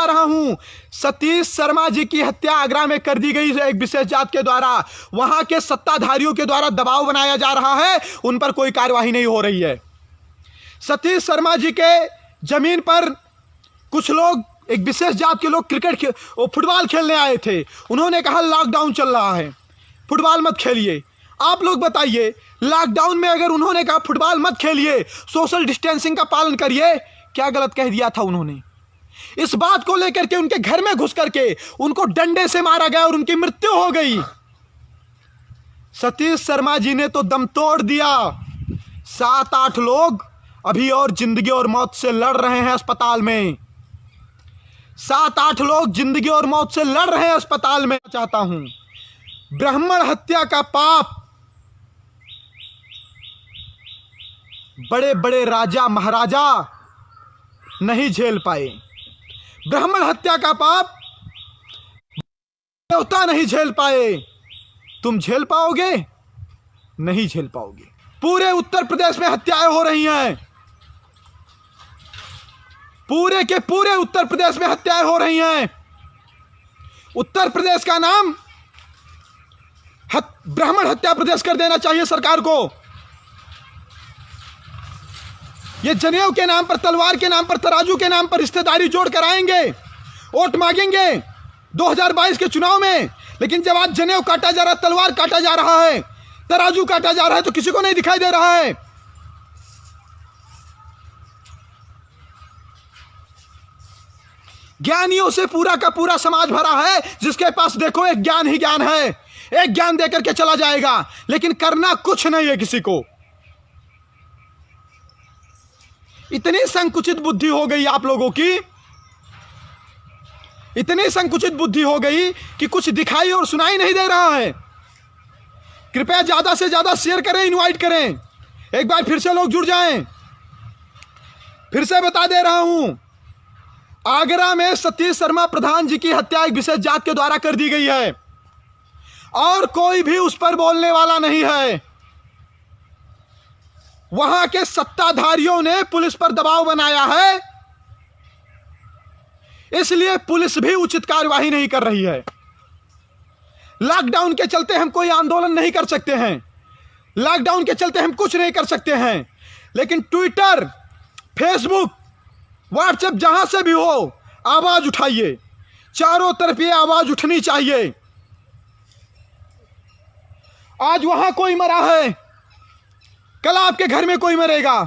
रहा हूं, सतीश शर्मा जी की हत्या आगरा में कर दी गई एक विशेष जात के द्वारा। वहां के सत्ताधारियों के द्वारा दबाव बनाया जा रहा है, उन पर कोई कार्यवाही नहीं हो रही है। सतीश शर्मा जी के जमीन पर कुछ लोग, एक विशेष जात के लोग फुटबॉल खेलने आए थे। उन्होंने कहा लॉकडाउन चल रहा है, फुटबॉल मत खेलिए। आप लोग बताइए, लॉकडाउन में अगर उन्होंने कहा फुटबॉल मत खेलिए, सोशल डिस्टेंसिंग का पालन करिए, क्या गलत कह दिया था उन्होंने? इस बात को लेकर के उनके घर में घुस करके उनको डंडे से मारा गया और उनकी मृत्यु हो गई। सतीश शर्मा जी ने तो दम तोड़ दिया। 7-8 लोग अभी और जिंदगी और मौत से लड़ रहे हैं अस्पताल में। 7-8 लोग जिंदगी और मौत से लड़ रहे हैं अस्पताल में। चाहता हूं, ब्राह्मण हत्या का पाप बड़े बड़े राजा महाराजा नहीं झेल पाए। ब्राह्मण हत्या का पाप देवता नहीं झेल पाए। तुम झेल पाओगे? नहीं झेल पाओगे। पूरे उत्तर प्रदेश में हत्याएं हो रही हैं। पूरे के पूरे उत्तर प्रदेश में हत्याएं हो रही हैं। उत्तर प्रदेश का नाम ब्राह्मण हत्या प्रदेश कर देना चाहिए सरकार को। ये जनेऊ के नाम पर, तलवार के नाम पर, तराजू के नाम पर रिश्तेदारी जोड़ कर आएंगे, वोट मांगेंगे 2022 के चुनाव में। लेकिन जब आज जनेऊ काटा जा रहा है, तलवार काटा जा रहा है, तराजू काटा जा रहा है, तो किसी को नहीं दिखाई दे रहा है। ज्ञानियों से पूरा का पूरा समाज भरा है, जिसके पास देखो एक ज्ञान ही ज्ञान है, एक ज्ञान देकर के चला जाएगा, लेकिन करना कुछ नहीं है किसी को। इतनी संकुचित बुद्धि हो गई आप लोगों की, इतनी संकुचित बुद्धि हो गई कि कुछ दिखाई और सुनाई नहीं दे रहा है। कृपया ज्यादा से ज्यादा शेयर करें, इनवाइट करें, एक बार फिर से लोग जुड़ जाएं। फिर से बता दे रहा हूं, आगरा में सतीश शर्मा प्रधान जी की हत्या एक विशेष जात के द्वारा कर दी गई है और कोई भी उस पर बोलने वाला नहीं है। वहां के सत्ताधारियों ने पुलिस पर दबाव बनाया है, इसलिए पुलिस भी उचित कार्यवाही नहीं कर रही है। लॉकडाउन के चलते हम कोई आंदोलन नहीं कर सकते हैं, लॉकडाउन के चलते हम कुछ नहीं कर सकते हैं, लेकिन ट्विटर, फेसबुक, व्हाट्सएप, जहां से भी हो, आवाज उठाइए। चारों तरफ ये आवाज उठनी चाहिए। आज वहां कोई मरा है, कल आपके घर में कोई मरेगा।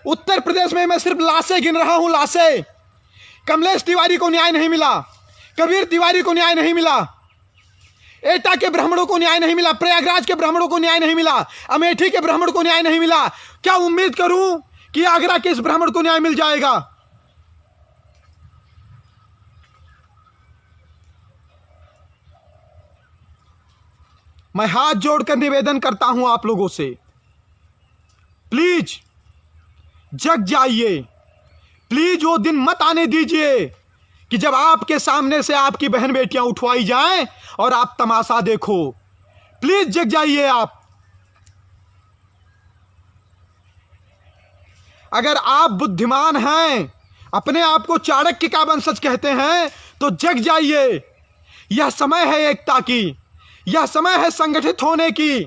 उत्तर प्रदेश में मैं सिर्फ लाशें गिन रहा हूं, लाशें। कमलेश तिवारी को न्याय नहीं मिला, कबीर तिवारी को न्याय नहीं मिला, एटा के ब्राह्मणों को न्याय नहीं मिला, प्रयागराज के ब्राह्मणों को न्याय नहीं मिला, अमेठी के ब्राह्मण को न्याय नहीं मिला। क्या उम्मीद करूं कि आगरा के इस ब्राह्मण को न्याय मिल जाएगा? मैं हाथ जोड़कर निवेदन करता हूं आप लोगों से, प्लीज जग जाइए। प्लीज वो दिन मत आने दीजिए कि जब आपके सामने से आपकी बहन बेटियां उठवाई जाएं और आप तमाशा देखो। प्लीज जग जाइए आप। अगर आप बुद्धिमान हैं, अपने आप को चाणक्य का वंशज कहते हैं, तो जग जाइए। यह समय है एकता की, यह समय है संगठित होने की।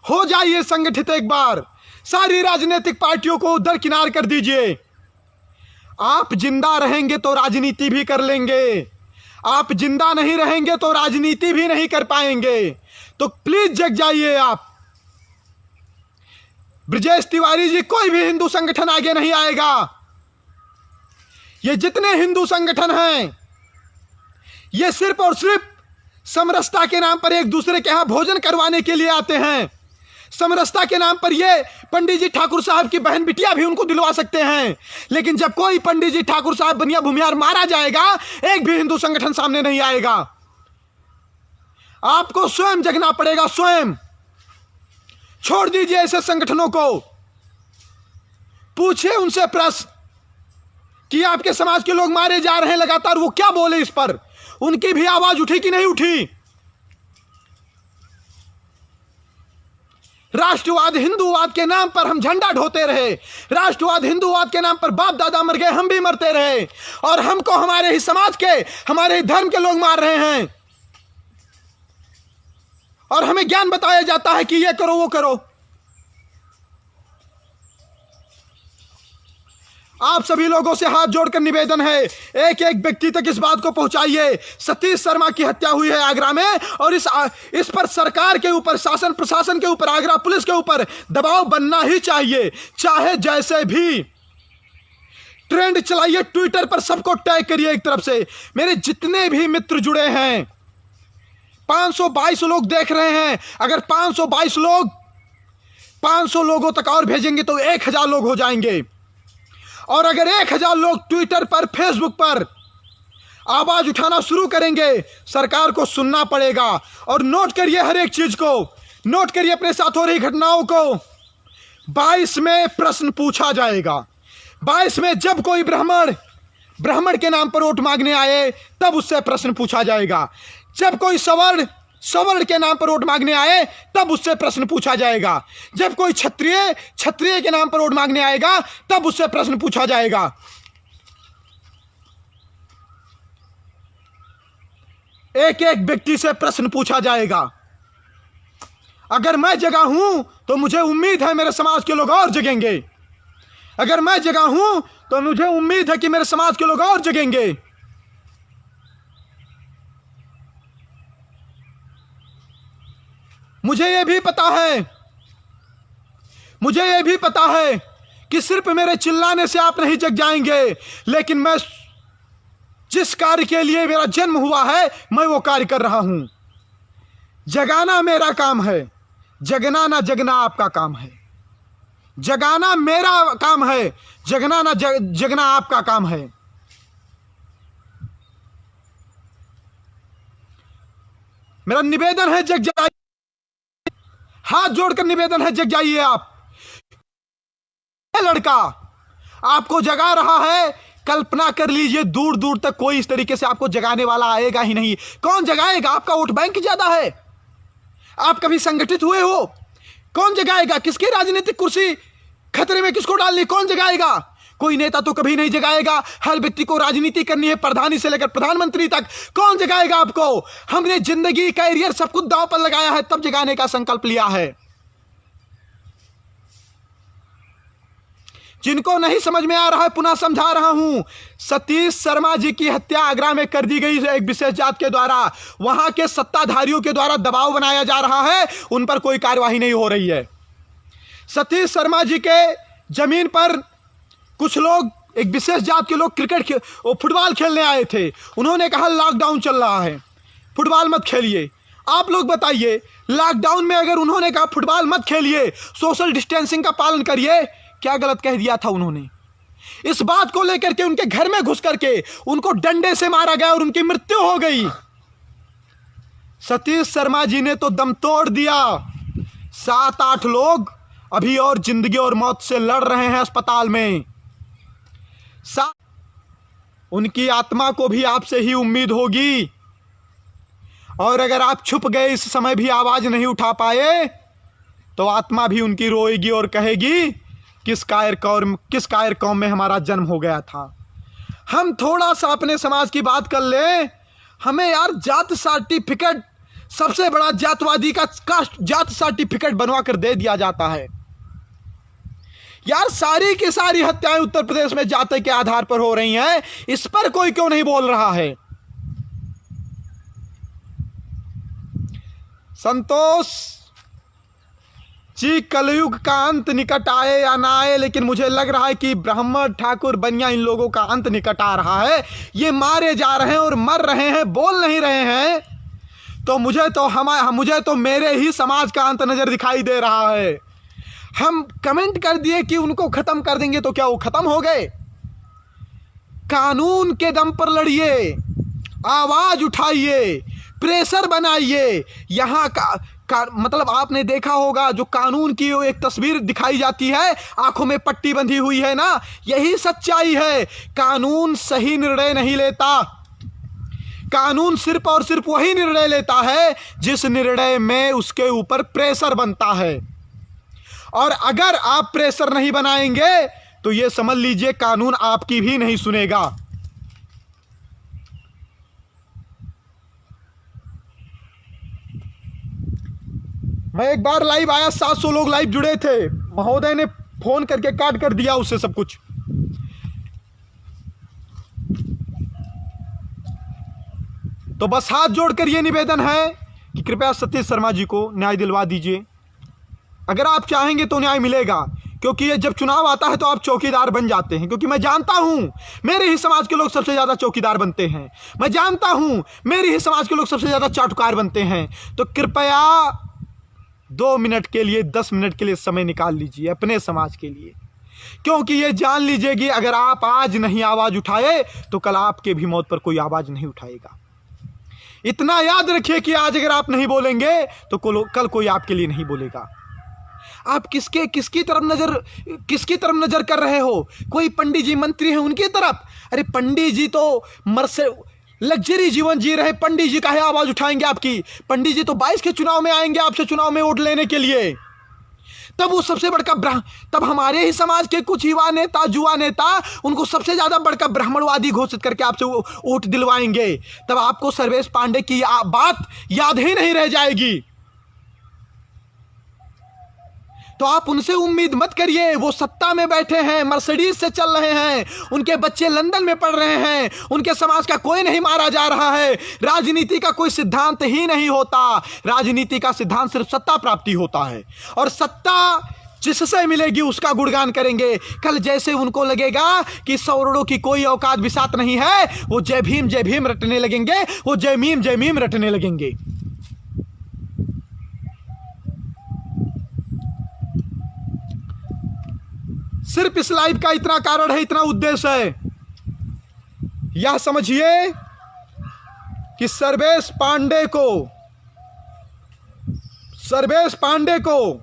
हो जाइए संगठित एक बार। सारी राजनीतिक पार्टियों को दरकिनार कर दीजिए। आप जिंदा रहेंगे तो राजनीति भी कर लेंगे, आप जिंदा नहीं रहेंगे तो राजनीति भी नहीं कर पाएंगे। तो प्लीज जग जाइए आप। ब्रजेश तिवारी जी, कोई भी हिंदू संगठन आगे नहीं आएगा। ये जितने हिंदू संगठन हैं, ये सिर्फ और सिर्फ समरसता के नाम पर एक दूसरे के यहां भोजन करवाने के लिए आते हैं। समरसता के नाम पर ये पंडित जी ठाकुर साहब की बहन बिटिया भी उनको दिलवा सकते हैं, लेकिन जब कोई पंडित जी ठाकुर साहब बनिया भूमियार मारा जाएगा, एक भी हिंदू संगठन सामने नहीं आएगा। आपको स्वयं जगना पड़ेगा, स्वयं। छोड़ दीजिए ऐसे संगठनों को। पूछिए उनसे प्रश्न कि आपके समाज के लोग मारे जा रहे हैं लगातार, वो क्या बोले इस पर? उनकी भी आवाज उठी कि नहीं उठी? राष्ट्रवाद हिंदूवाद के नाम पर हम झंडा ढोते रहे, राष्ट्रवाद हिंदूवाद के नाम पर बाप दादा मर गए, हम भी मरते रहे, और हमको हमारे ही समाज के, हमारे ही धर्म के लोग मार रहे हैं, और हमें ज्ञान बताया जाता है कि ये करो वो करो। आप सभी लोगों से हाथ जोड़कर निवेदन है, एक एक व्यक्ति तक इस बात को पहुंचाइए। सतीश शर्मा की हत्या हुई है आगरा में, और इस पर सरकार के ऊपर, शासन प्रशासन के ऊपर, आगरा पुलिस के ऊपर दबाव बनना ही चाहिए। चाहे जैसे भी ट्रेंड चलाइए, ट्विटर पर सबको टैग करिए एक तरफ से। मेरे जितने भी मित्र जुड़े हैं, 522 लोग देख रहे हैं, अगर 500 लोगों तक और भेजेंगे तो 1000 लोग हो जाएंगे, और अगर 1000 लोग ट्विटर पर, फेसबुक पर आवाज उठाना शुरू करेंगे, सरकार को सुनना पड़ेगा। और नोट करिए हर एक चीज को, नोट करिए अपने साथ हो रही घटनाओं को। 22 में प्रश्न पूछा जाएगा, 22 में जब कोई ब्राह्मण के नाम पर वोट मांगने आए तब उससे प्रश्न पूछा जाएगा, जब कोई सवर्ण के नाम पर वोट मांगने आए तब उससे प्रश्न पूछा जाएगा, जब कोई क्षत्रिय के नाम पर वोट मांगने आएगा तब उससे प्रश्न पूछा जाएगा। एक एक व्यक्ति से प्रश्न पूछा जाएगा। अगर मैं जगा हूं तो मुझे उम्मीद है मेरे समाज के लोग और जगेंगे, अगर मैं जगा हूं तो मुझे उम्मीद है कि मेरे समाज के लोग और जगेंगे। मुझे यह भी पता है कि सिर्फ मेरे चिल्लाने से आप नहीं जग जाएंगे, लेकिन मैं जिस कार्य के लिए मेरा जन्म हुआ है मैं वो कार्य कर रहा हूं। जगाना मेरा काम है, जगना ना जगना आपका काम है। जगाना मेरा काम है, जगना ना जगना आपका काम है। मेरा निवेदन है जग जाइए, हाथ जोड़कर निवेदन है जग जाइए। आप लड़का आपको जगा रहा है, कल्पना कर लीजिए दूर दूर तक कोई इस तरीके से आपको जगाने वाला आएगा ही नहीं। कौन जगाएगा? आपका वोट बैंक ज्यादा है, आप कभी संगठित हुए हो? कौन जगाएगा? किसकी राजनीतिक कुर्सी खतरे में किसको डालनी, कौन जगाएगा? कोई नेता तो कभी नहीं जगाएगा। हर व्यक्ति को राजनीति करनी है, प्रधानी से लेकर प्रधानमंत्री तक। कौन जगाएगा आपको? हमने जिंदगी, कैरियर सब कुछ दांव पर लगाया है, तब जगाने का संकल्प लिया है। जिनको नहीं समझ में आ रहा है पुनः समझा रहा हूं। सतीश शर्मा जी की हत्या आगरा में कर दी गई एक विशेष जात के द्वारा। वहां के सत्ताधारियों के द्वारा दबाव बनाया जा रहा है, उन पर कोई कार्यवाही नहीं हो रही है। सतीश शर्मा जी के जमीन पर कुछ लोग, एक विशेष जात के लोग फुटबॉल खेलने आए थे। उन्होंने कहा लॉकडाउन चल रहा है, फुटबॉल मत खेलिए। आप लोग बताइए, लॉकडाउन में अगर उन्होंने कहा फुटबॉल मत खेलिए, सोशल डिस्टेंसिंग का पालन करिए, क्या गलत कह दिया था उन्होंने? इस बात को लेकर के उनके घर में घुस करके उनको डंडे से मारा गया और उनकी मृत्यु हो गई। सतीश शर्मा जी ने तो दम तोड़ दिया। 7-8 लोग अभी और जिंदगी और मौत से लड़ रहे हैं अस्पताल में। उनकी आत्मा को भी आपसे ही उम्मीद होगी, और अगर आप छुप गए, इस समय भी आवाज नहीं उठा पाए, तो आत्मा भी उनकी रोएगी और कहेगी किस कायर कौम में हमारा जन्म हो गया था। हम थोड़ा सा अपने समाज की बात कर ले। हमें यार जात सर्टिफिकेट, सबसे बड़ा जातवादी का कास्ट जात सर्टिफिकेट बनवा कर दे दिया जाता है। यार सारी की सारी हत्याएं उत्तर प्रदेश में जाति के आधार पर हो रही हैं, इस पर कोई क्यों नहीं बोल रहा है? संतोष जी, कलयुग का अंत निकट आए या ना आए, लेकिन मुझे लग रहा है कि ब्राह्मण, ठाकुर, बनिया, इन लोगों का अंत निकट आ रहा है। ये मारे जा रहे हैं और मर रहे हैं, बोल नहीं रहे हैं, तो मुझे तो मेरे ही समाज का अंत नजर दिखाई दे रहा है। हम कमेंट कर दिए कि उनको खत्म कर देंगे, तो क्या वो खत्म हो गए? कानून के दम पर लड़िए, आवाज उठाइए, प्रेशर बनाइए। यहाँ का मतलब आपने देखा होगा, जो कानून की एक तस्वीर दिखाई जाती है, आंखों में पट्टी बंधी हुई है ना, यही सच्चाई है। कानून सही निर्णय नहीं लेता। कानून सिर्फ और सिर्फ वही निर्णय लेता है जिस निर्णय में उसके ऊपर प्रेशर बनता है। और अगर आप प्रेशर नहीं बनाएंगे तो ये समझ लीजिए कानून आपकी भी नहीं सुनेगा। मैं एक बार लाइव आया, 700 लोग लाइव जुड़े थे, महोदय ने फोन करके काट कर दिया उससे सब कुछ। तो बस हाथ जोड़कर यह निवेदन है कि कृपया सतीश शर्मा जी को न्याय दिलवा दीजिए। अगर आप चाहेंगे तो न्याय मिलेगा, क्योंकि ये जब चुनाव आता है तो आप चौकीदार बन जाते हैं। क्योंकि मैं जानता हूं मेरे ही समाज के लोग सबसे ज़्यादा चौकीदार बनते हैं, मैं जानता हूं मेरे ही समाज के लोग सबसे ज़्यादा चाटुकार बनते हैं। तो कृपया 2 मिनट के लिए, 10 मिनट के लिए समय निकाल लीजिए अपने समाज के लिए, क्योंकि ये जान लीजिए कि अगर आप आज नहीं आवाज़ उठाए तो कल आपके भी मौत पर कोई आवाज़ नहीं उठाएगा। इतना याद रखिए कि आज अगर आप नहीं बोलेंगे तो कल कोई आपके लिए नहीं बोलेगा। आप किसकी तरफ नजर कर रहे हो? कोई पंडित जी मंत्री हैं उनकी तरफ? अरे पंडित जी तो लग्जरी जीवन जी रहे, पंडित जी काहे आवाज उठाएंगे आपकी? पंडित जी तो 22 के चुनाव में आएंगे आपसे चुनाव में वोट लेने के लिए। तब वो सबसे बड़का तब हमारे ही समाज के कुछ युवा नेता, जुआ नेता उनको सबसे ज्यादा बड़का ब्राह्मणवादी घोषित करके आपसे वोट दिलवाएंगे। तब आपको सर्वेश पांडे की बात याद ही नहीं रह जाएगी। तो आप उनसे उम्मीद मत करिए। वो सत्ता में बैठे हैं, मर्सिडीज से चल रहे हैं, उनके बच्चे लंदन में पढ़ रहे हैं, उनके समाज का कोई नहीं मारा जा रहा है। राजनीति का कोई सिद्धांत ही नहीं होता, राजनीति का सिद्धांत सिर्फ सत्ता प्राप्ति होता है। और सत्ता जिससे मिलेगी उसका गुणगान करेंगे। कल जैसे उनको लगेगा कि सौरड़ों की कोई औकात बिसात नहीं है, वो जय भीम रटने लगेंगे, वो जय मीम रटने लगेंगे। सिर्फ इस लाइव का इतना कारण है, इतना उद्देश्य है। यह समझिए कि सर्वेश पांडे को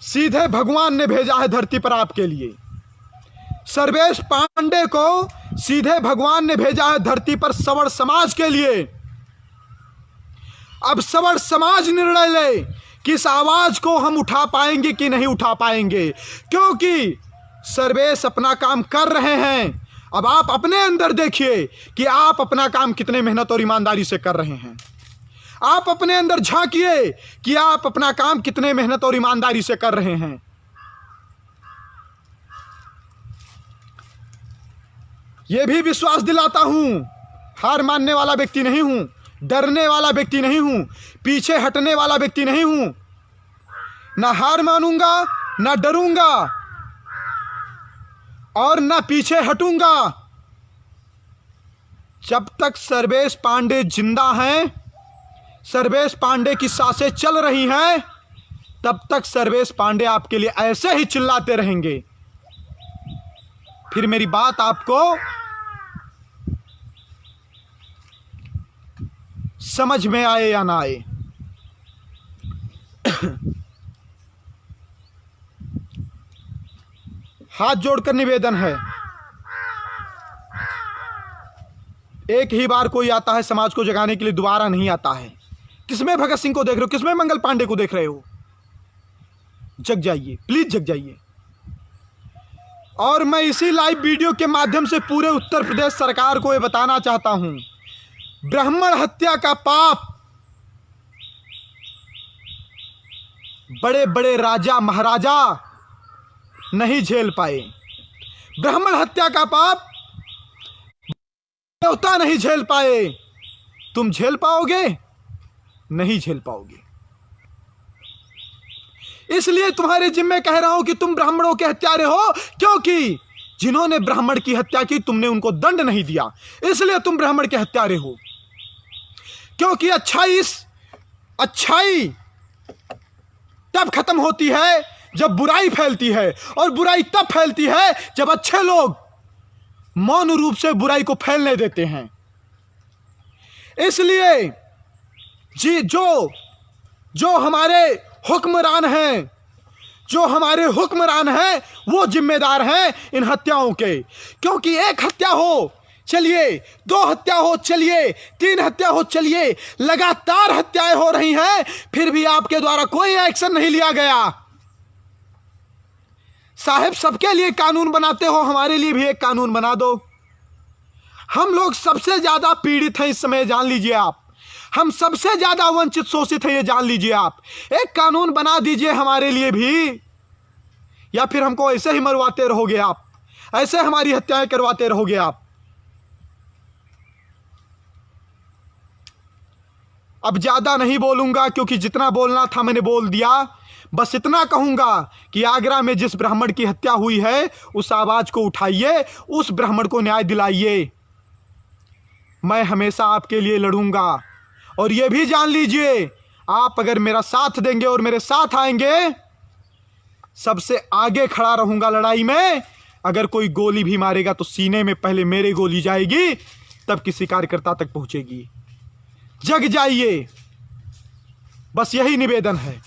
सीधे भगवान ने भेजा है धरती पर आपके लिए। सर्वेश पांडे को सीधे भगवान ने भेजा है धरती पर सवर्ण समाज के लिए। अब सवर्ण समाज निर्णय ले कि इस आवाज को हम उठा पाएंगे कि नहीं उठा पाएंगे, क्योंकि सर्वेश अपना काम कर रहे हैं। अब आप अपने अंदर देखिए कि आप अपना काम कितने मेहनत और ईमानदारी से कर रहे हैं। आप अपने अंदर झांकिए कि आप अपना काम कितने मेहनत और ईमानदारी से कर रहे हैं। यह भी विश्वास दिलाता हूं, हार मानने वाला व्यक्ति नहीं हूं, डरने वाला व्यक्ति नहीं हूं, पीछे हटने वाला व्यक्ति नहीं हूं। ना हार मानूंगा, ना डरूंगा और ना पीछे हटूंगा। जब तक सर्वेश पांडे जिंदा हैं, सर्वेश पांडे की सांसें चल रही हैं, तब तक सर्वेश पांडे आपके लिए ऐसे ही चिल्लाते रहेंगे। फिर मेरी बात आपको समझ में आए या ना आए। हाथ जोड़कर निवेदन है, एक ही बार कोई आता है समाज को जगाने के लिए, दोबारा नहीं आता है। किसमें भगत सिंह को देख रहे हो, किसमें मंगल पांडे को देख रहे हो? जग जाइए, प्लीज जग जाइए। और मैं इसी लाइव वीडियो के माध्यम से पूरे उत्तर प्रदेश सरकार को यह बताना चाहता हूं, ब्राह्मण हत्या का पाप बड़े बड़े राजा महाराजा नहीं झेल पाए। ब्राह्मण हत्या का पाप देवता नहीं झेल पाए। तुम झेल पाओगे? नहीं झेल पाओगे। इसलिए तुम्हारे जिम्मे कह रहा हूं कि तुम ब्राह्मणों के हत्यारे हो, क्योंकि जिन्होंने ब्राह्मण की हत्या की तुमने उनको दंड नहीं दिया, इसलिए तुम ब्राह्मण के हत्यारे हो। क्योंकि अच्छाई तब खत्म होती है जब बुराई फैलती है, और बुराई तब फैलती है जब अच्छे लोग मौन रूप से बुराई को फैलने देते हैं। इसलिए जो हमारे हुक्मरान हैं, वो जिम्मेदार हैं इन हत्याओं के। क्योंकि एक हत्या हो चलिए, 2 हत्या हो चलिए, 3 हत्या हो चलिए, लगातार हत्याएं हो रही हैं, फिर भी आपके द्वारा कोई एक्शन नहीं लिया गया। साहब सबके लिए कानून बनाते हो, हमारे लिए भी एक कानून बना दो। हम लोग सबसे ज़्यादा पीड़ित हैं इस समय, जान लीजिए आप। हम सबसे ज़्यादा वंचित शोषित हैं, ये जान लीजिए आप। एक कानून बना दीजिए हमारे लिए भी, या फिर हमको ऐसे ही मरवाते रहोगे आप, ऐसे हमारी हत्याएं करवाते रहोगे आप। अब ज़्यादा नहीं बोलूँगा क्योंकि जितना बोलना था मैंने बोल दिया। बस इतना कहूँगा कि आगरा में जिस ब्राह्मण की हत्या हुई है उस आवाज़ को उठाइए, उस ब्राह्मण को न्याय दिलाइए। मैं हमेशा आपके लिए लड़ूंगा। और ये भी जान लीजिए, आप अगर मेरा साथ देंगे और मेरे साथ आएंगे, सबसे आगे खड़ा रहूँगा लड़ाई में। अगर कोई गोली भी मारेगा तो सीने में पहले मेरे गोली जाएगी, तब किसी कार्यकर्ता तक पहुँचेगी। जग जाइए, बस यही निवेदन है।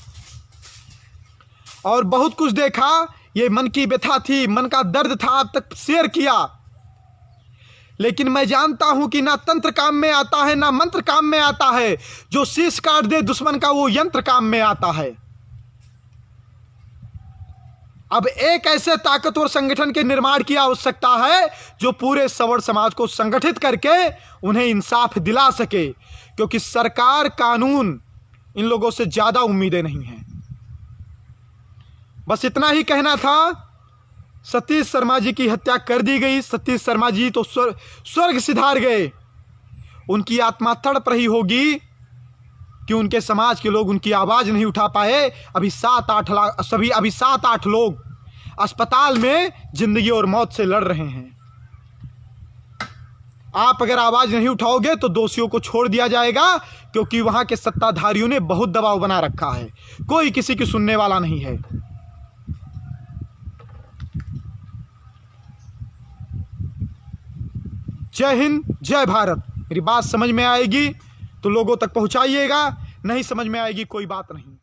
और बहुत कुछ देखा, ये मन की व्यथा थी, मन का दर्द था, आप तक शेयर किया। लेकिन मैं जानता हूं कि ना तंत्र काम में आता है ना मंत्र काम में आता है। जो शीश काट दे दुश्मन का वो यंत्र काम में आता है। अब एक ऐसे ताकतवर संगठन के निर्माण की आवश्यकता है जो पूरे सवर्ण समाज को संगठित करके उन्हें इंसाफ दिला सके, क्योंकि सरकार, कानून, इन लोगों से ज्यादा उम्मीदें नहीं हैं। बस इतना ही कहना था। सतीश शर्मा जी की हत्या कर दी गई। सतीश शर्मा जी तो स्वर्ग सिधार गए। उनकी आत्मा तड़प रही होगी कि उनके समाज के लोग उनकी आवाज़ नहीं उठा पाए। अभी 7-8 लोग अस्पताल में जिंदगी और मौत से लड़ रहे हैं। आप अगर आवाज़ नहीं उठाओगे तो दोषियों को छोड़ दिया जाएगा, क्योंकि वहाँ के सत्ताधारियों ने बहुत दबाव बना रखा है। कोई किसी की सुनने वाला नहीं है। जय हिंद, जय भारत। मेरी बात समझ में आएगी तो लोगों तक पहुंचाइएगा, नहीं समझ में आएगी कोई बात नहीं।